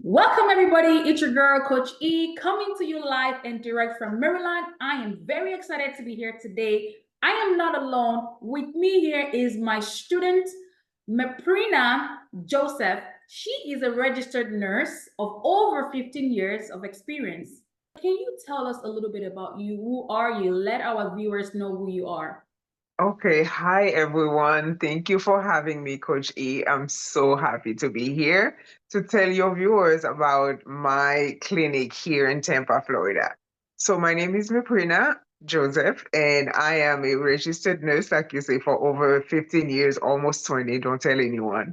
Welcome, everybody. It's your girl, Coach E, coming to you live and direct from Maryland. I am very excited to be here today. I am not alone. With me here is my student, Meprina Joseph. She is a registered nurse of over 15 years of experience. Can you tell us a little bit about you? Who are you? Let our viewers know who you are. Okay, hi everyone. Thank you for having me, Coach E. I'm so happy to be here to tell your viewers about my clinic here in Tampa, Florida. So my name is Meprina Joseph, and I am a registered nurse, like you say, for over 15 years, almost 20. Don't tell anyone.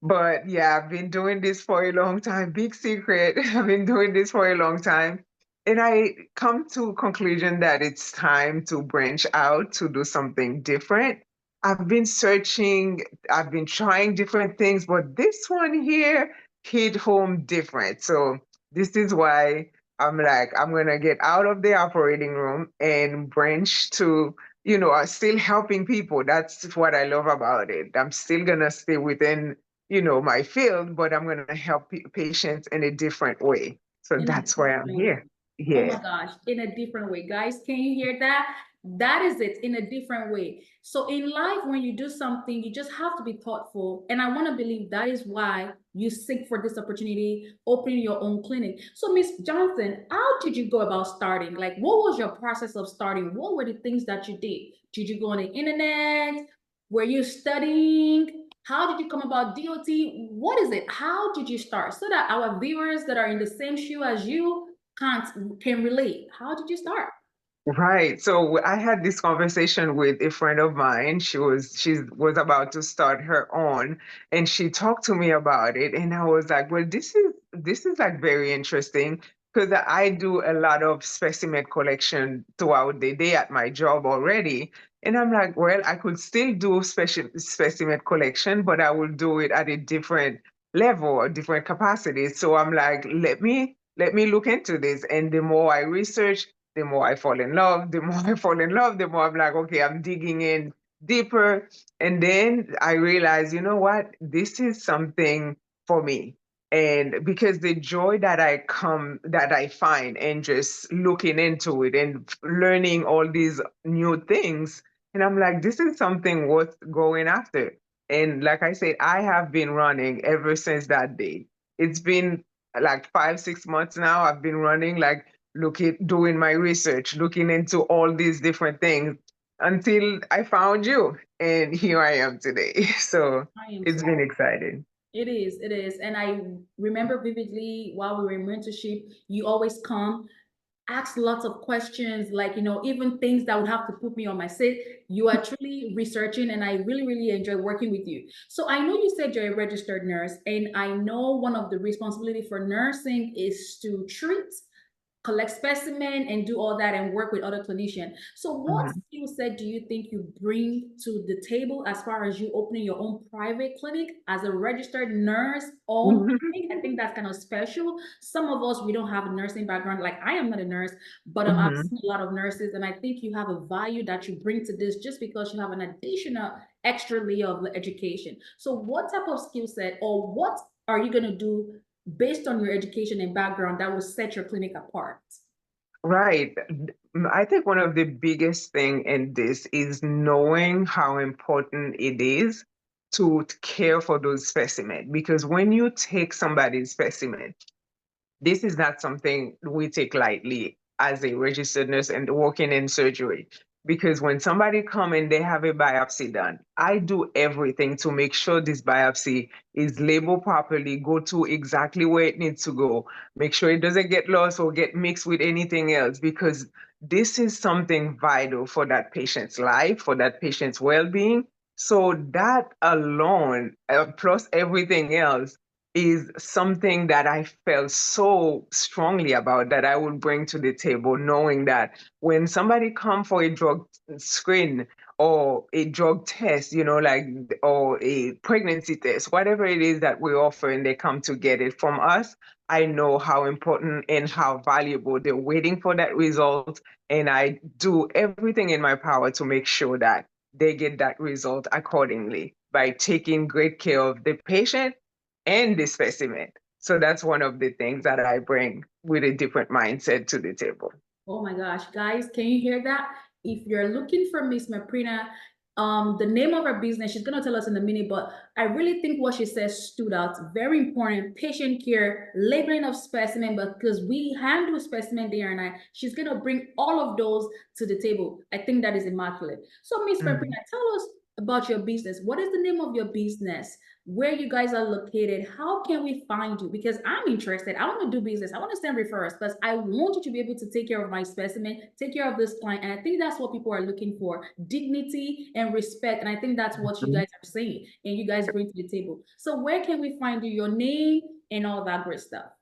But yeah, I've been doing this for a long time. Big secret. I've been doing this for a long time. And I come to conclusion that it's time to branch out to do something different. I've been searching, I've been trying different things, but this one here hit home different. So this is why I'm like, I'm gonna get out of the operating room and branch to, still helping people. That's what I love about it. I'm still gonna stay within, my field, but I'm gonna help patients in a different way. So In a that's why I'm different way. here. Oh my Yeah. gosh, in a different way. Guys, can you hear that? That is it, in a different way. So in life, when you do something, you just have to be thoughtful. And I want to believe that is why you seek for this opportunity, opening your own clinic. So Miss Johnson, how did you go about starting? Like, what was your process of starting? What were the things that you did? Did you go on the internet? Were you studying? How did you come about DOT? What is it? How did you start? So that our viewers that are in the same shoe as you can relate. How did you start? Right. So I had this conversation with a friend of mine. She was about to start her own, and she talked to me about it. And I was like, well, this is like very interesting because I do a lot of specimen collection throughout the day at my job already. And I'm like, well, I could still do special specimen collection, but I will do it at a different level, a different capacity. So I'm like, let me look into this. And the more I research, the more I fall in love, the more I fall in love, the more I'm like, okay, I'm digging in deeper. And then I realize, you know what? This is something for me. And because the joy that I find in just looking into it and learning all these new things, and I'm like, this is something worth going after. And like I said, I have been running ever since that day. It's been like 5, 6 months now. I've been running like doing my research, looking into all these different things until I found you. And here I am today. So I am it's so been exciting. It is, it is. And I remember vividly while we were in mentorship, you always come, ask lots of questions, like, even things that would have to put me on my seat. You are truly researching, and I really, really enjoy working with you. So I know you said you're a registered nurse, and I know one of the responsibility for nursing is to treat, collect specimen, and do all that and work with other clinicians. So what Mhm. skill set do you think you bring to the table as far as you opening your own private clinic as a registered nurse own clinic? I think that's kind of special. Some of us, we don't have a nursing background. Like, I am not a nurse, but I've Mhm. seen a lot of nurses, and I think you have a value that you bring to this just because you have an additional extra layer of education. So what type of skill set, or what are you going to do based on your education and background that will set your clinic apart? Right. I think one of the biggest thing in this is knowing how important it is to care for those specimens. Because when you take somebody's specimen, this is not something we take lightly as a registered nurse and working in surgery. Because when somebody come and they have a biopsy done, I do everything to make sure this biopsy is labeled properly, go to exactly where it needs to go, make sure it doesn't get lost or get mixed with anything else, because this is something vital for that patient's life, for that patient's well-being. So that alone, plus everything else, is something that I felt so strongly about that I would bring to the table, knowing that when somebody come for a drug screen or a drug test, like, or a pregnancy test, whatever it is that we offer and they come to get it from us, I know how important and how valuable they're waiting for that result. And I do everything in my power to make sure that they get that result accordingly by taking great care of the patient and the specimen. So that's one of the things that I bring with a different mindset to the table. Oh my gosh, guys, can you hear that? If you're looking for Miss Meprina, the name of her business, she's gonna tell us in a minute, but I really think what she says stood out. Very important, patient care, labeling of specimen, because we handle specimen day and night. She's gonna bring all of those to the table. I think that is immaculate. So, Miss Meprina, tell us about your business. What is the name of your business? Where you guys are located? How can we find you? Because I'm interested. I want to do business. I want to send referrals, but I want you to be able to take care of my specimen, take care of this client. And I think that's what people are looking for: dignity and respect. And I think that's what you Mhm. guys are saying and you guys bring to the table. So, where can we find you, your name, and all that great stuff?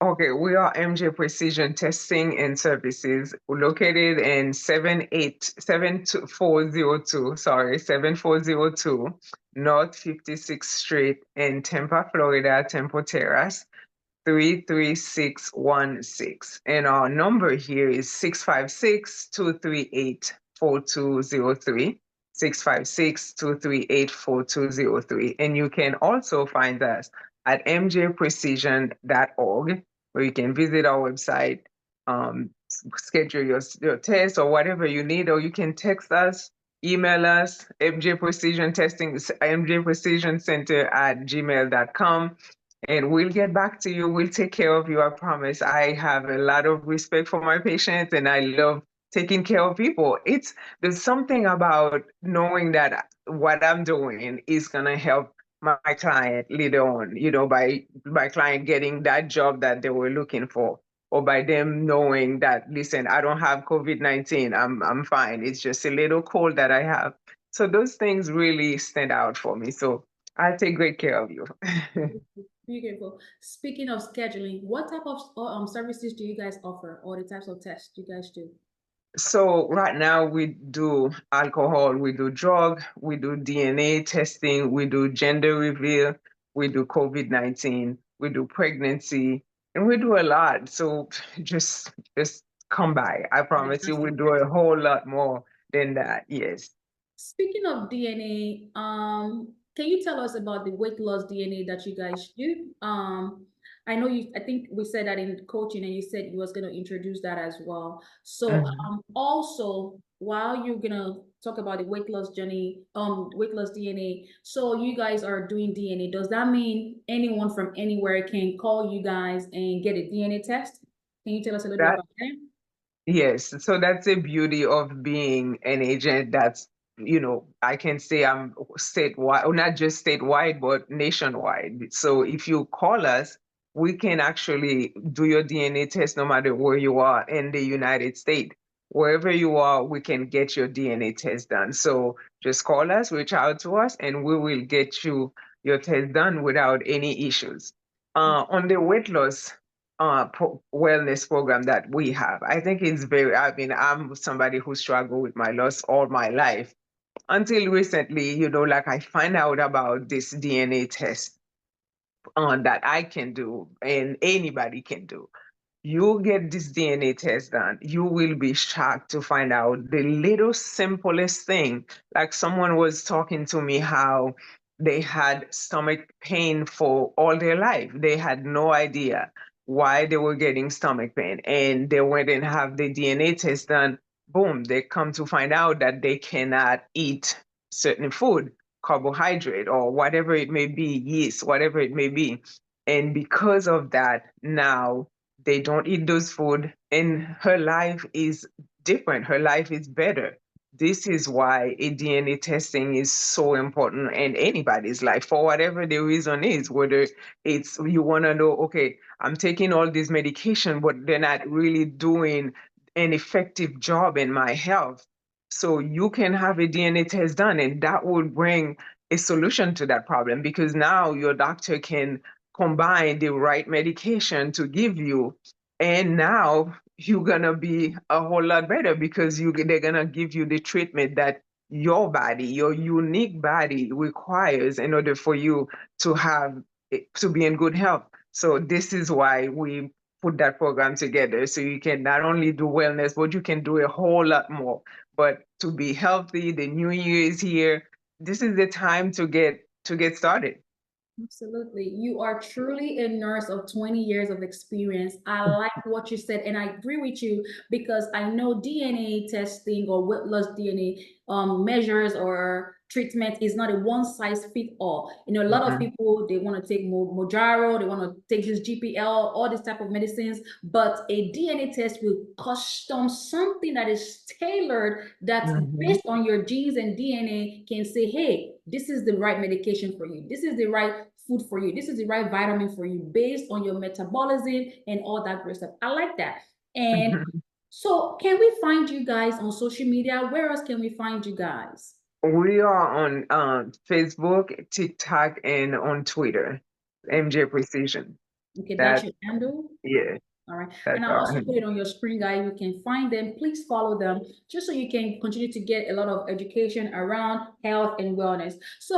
Okay, we are MJ Precision Testing and Services. We're located in 78402, sorry, 7402 North 56th Street in Tampa, Florida, Temple Terrace, 33616. And our number here is 656-238-4203. 656-238-4203. And you can also find us at mjprecision.org, where you can visit our website, schedule your test or whatever you need, or you can text us, email us, mjprecisioncenter@gmail.com, and we'll get back to you. We'll take care of you, I promise. I have a lot of respect for my patients and I love taking care of people. There's something about knowing that what I'm doing is gonna help my client later on, by my client getting that job that they were looking for, or by them knowing that, listen, I don't have COVID-19. I'm fine. It's just a little cold that I have. So those things really stand out for me. So I'll take great care of you. Beautiful. Speaking of scheduling, what type of services do you guys offer, or the types of tests you guys do? So right now we do alcohol, we do drug, we do DNA testing, we do gender reveal, we do COVID-19, we do pregnancy, and we do a lot. So just come by. I promise you we'll Diagnostic do a whole lot more than that. Yes. Speaking of DNA, can you tell us about the weight loss DNA that you guys do? I know I think we said that in coaching, and you said you was going to introduce that as well. So, Mhm. also, while you're gonna talk about the weight loss journey, weight loss DNA, so you guys are doing DNA. Does that mean anyone from anywhere can call you guys and get a DNA test? Can you tell us a little bit That about that? Yes, so that's the beauty of being an agent that's, I can say I'm statewide, or not just statewide, but nationwide. So if you call us, we can actually do your DNA test no matter where you are in the United States. Wherever you are, we can get your DNA test done. So just call us, reach out to us, and we will get you your test done without any issues. On the weight loss wellness program that we have. I think I'm somebody who struggled with my loss all my life until recently, like I find out about this DNA test that I can do and anybody can do. You get this DNA test done, you will be shocked to find out the little simplest thing. Like someone was talking to me how they had stomach pain for all their life. They had no idea why they were getting stomach pain. And they went and have the DNA test done. Boom, they come to find out that they cannot eat certain food, carbohydrate, or whatever it may be, yeast, whatever it may be. And because of that, now they don't eat those food and her life is different, her life is better. This is why a DNA testing is so important in anybody's life for whatever the reason is, whether it's you want to know, okay, I'm taking all this medication but they're not really doing an effective job in my health. So you can have a DNA test done and that will bring a solution to that problem, because now your doctor can combine the right medication to give you, and now you're gonna be a whole lot better because they're gonna give you the treatment that your body, your unique body requires in order for you to to be in good health. So this is why we put that program together, so you can not only do wellness but you can do a whole lot more. But to be healthy, the new year is here. This is the time to get started. Absolutely. You are truly a nurse of 20 years of experience. I like what you said, and I agree with you because I know DNA testing or weight loss DNA measures or treatment is not a one size fit all. You know, a lot of Mhm, people they want to take Mojaro, they want to take this GPL, all these type of medicines, but a DNA test will custom something that is tailored that's mhm, based on your genes and DNA can say, hey, this is the right medication for you. This is the right food for you. This is the right vitamin for you based on your metabolism and all that great stuff. I like that. And mhm. so, can we find you guys on social media? Where else can we find you guys? We are on Facebook, TikTok, and on Twitter. MJ Precision. Okay, that's That, your handle. yeah, All right. that's And I'll our also put handle. it on your screen, guys. You can find them. Please follow them just so you can continue to get a lot of education around health and wellness. So,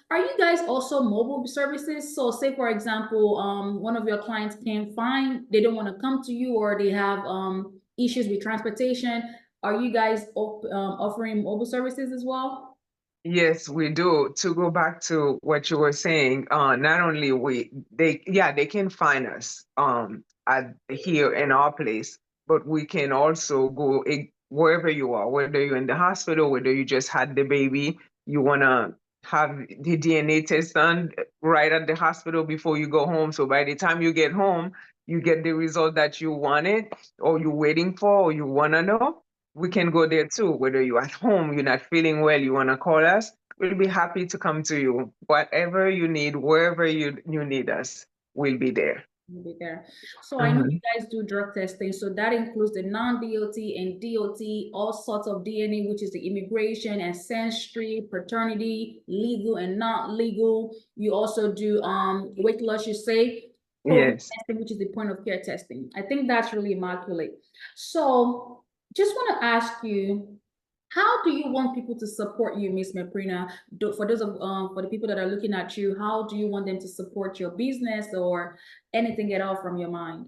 are you guys also mobile services? So, say for example, one of your clients can't find, they don't want to come to you, or they have issues with transportation. Are you guys offering mobile services as well? Yes, we do. To go back to what you were saying, not only they can find us at here in our place, but we can also go wherever you are, whether you're in the hospital, whether you just had the baby, you wanna have the DNA test done right at the hospital before you go home. So by the time you get home, you get the result that you wanted or you're waiting for or you wanna know. We can go there too. Whether you're at home, you're not feeling well, you want to call us, we'll be happy to come to you. Whatever you need, wherever you need us, we'll be there. Will be there. So I know you Mhm. guys do drug testing. So that includes the non-DOT and DOT, all sorts of DNA, which is the immigration, ancestry, paternity, legal and not legal. You also do weight loss, you say, COVID Yes. testing, which is the point of care testing. I think that's really immaculate. So just want to ask you, how do you want people to support you, Miss Meprina? For those of for the people that are looking at you, how do you want them to support your business or anything at all from your mind?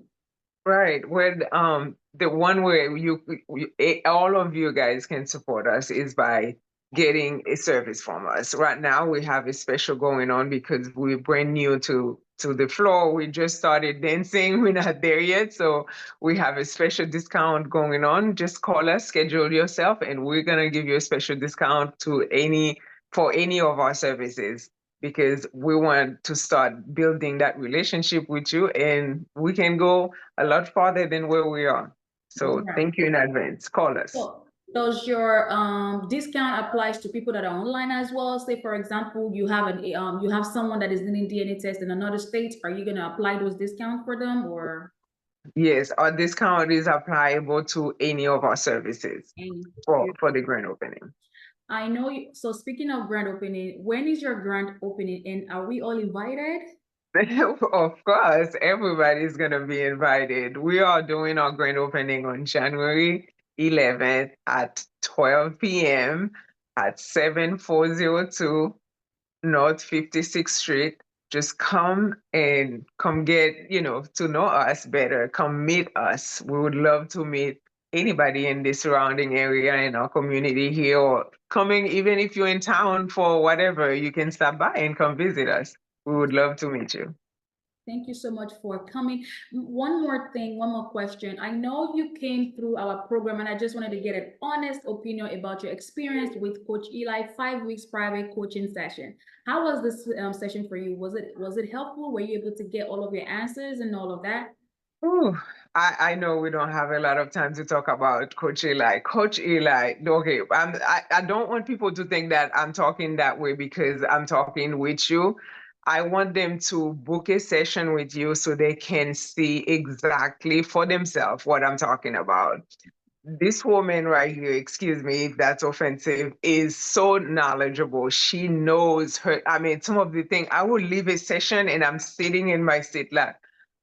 Right. Well, the one way all of you guys can support us is by getting a service from us. Right now, we have a special going on because we're brand new to the floor. We just started dancing. We're not there yet, so we have a special discount going on. Just call us, schedule yourself, and we're gonna give you a special discount to any for any of our services because we want to start building that relationship with you, and we can go a lot farther than where we are. All So right. thank you in advance. Call us. So does your discount applies to people that are online as well? Say for example, you have someone that is doing DNA test in another state. Are you gonna apply those discounts for them or Yes, our discount is applicable to any of our services any? for the grand opening. I know you, so speaking of grand opening, when is your grand opening and are we all invited? Of course, everybody's gonna be invited. We are doing our grand opening on January 11th at 12 p.m. at 7402 North 56th Street. Just come get, to know us better. Come meet us. We would love to meet anybody in the surrounding area in our community here or coming, even if you're in town for whatever, you can stop by and come visit us. We would love to meet you. Thank you so much for coming. One more thing, one more question. I know you came through our program, and I just wanted to get an honest opinion about your experience with Coach Eli, 5 weeks private coaching session. How was this session for you? Was it helpful? Were you able to get all of your answers and all of that? Ooh, I know we don't have a lot of time to talk about Coach Eli. Coach Eli, okay, I don't want people to think that I'm talking that way because I'm talking with you. I want them to book a session with you so they can see exactly for themselves what I'm talking about. This woman right here, excuse me if that's offensive, is so knowledgeable. She knows her. I mean, some of the thing I would leave a session and I'm sitting in my seat like,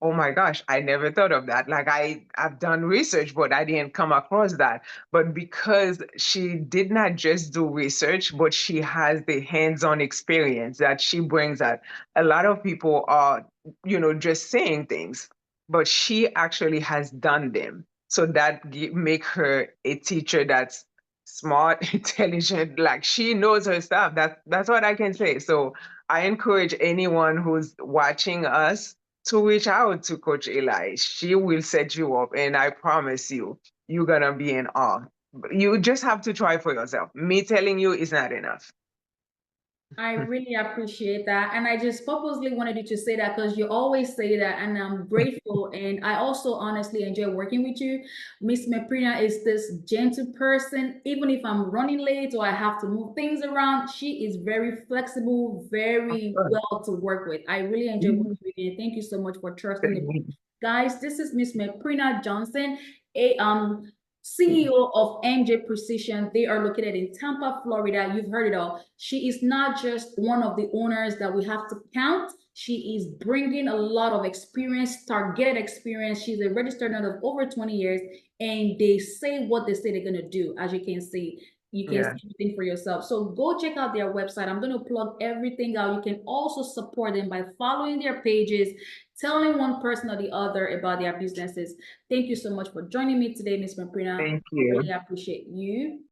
oh my gosh, I never thought of that. Like I've done research, but I didn't come across that. But because she did not just do research, but she has the hands-on experience that she brings that a lot of people are, just saying things, but she actually has done them. So that make her a teacher that's smart, intelligent, like she knows her stuff. That's what I can say. So I encourage anyone who's watching us to reach out to Coach Eli. She will set you up, and I promise you, you're gonna be in awe. You just have to try for yourself. Me telling you is not enough. I really appreciate that. And I just purposely wanted you to say that because you always say that. And I'm grateful. And I also honestly enjoy working with you. Miss Meprina is this gentle person. Even if I'm running late or I have to move things around, she is very flexible, very well to work with. I really enjoy working with you. Thank you so much for trusting me. Guys, this is Miss Meprina Johnson, a CEO of mjprecision. They are located in Tampa, Florida. You've heard it all. She is not just one of the owners that we have to count. She is bringing a lot of experience, targeted experience. She's a registered nurse of over 20 years, and they say what they say they're going to do, as you can see. You can see everything for yourself. So go check out their website. I'm going to plug everything out. You can also support them by following their pages, telling one person or the other about their businesses. Thank you so much for joining me today, Ms. Meprina. Thank I really you. appreciate you.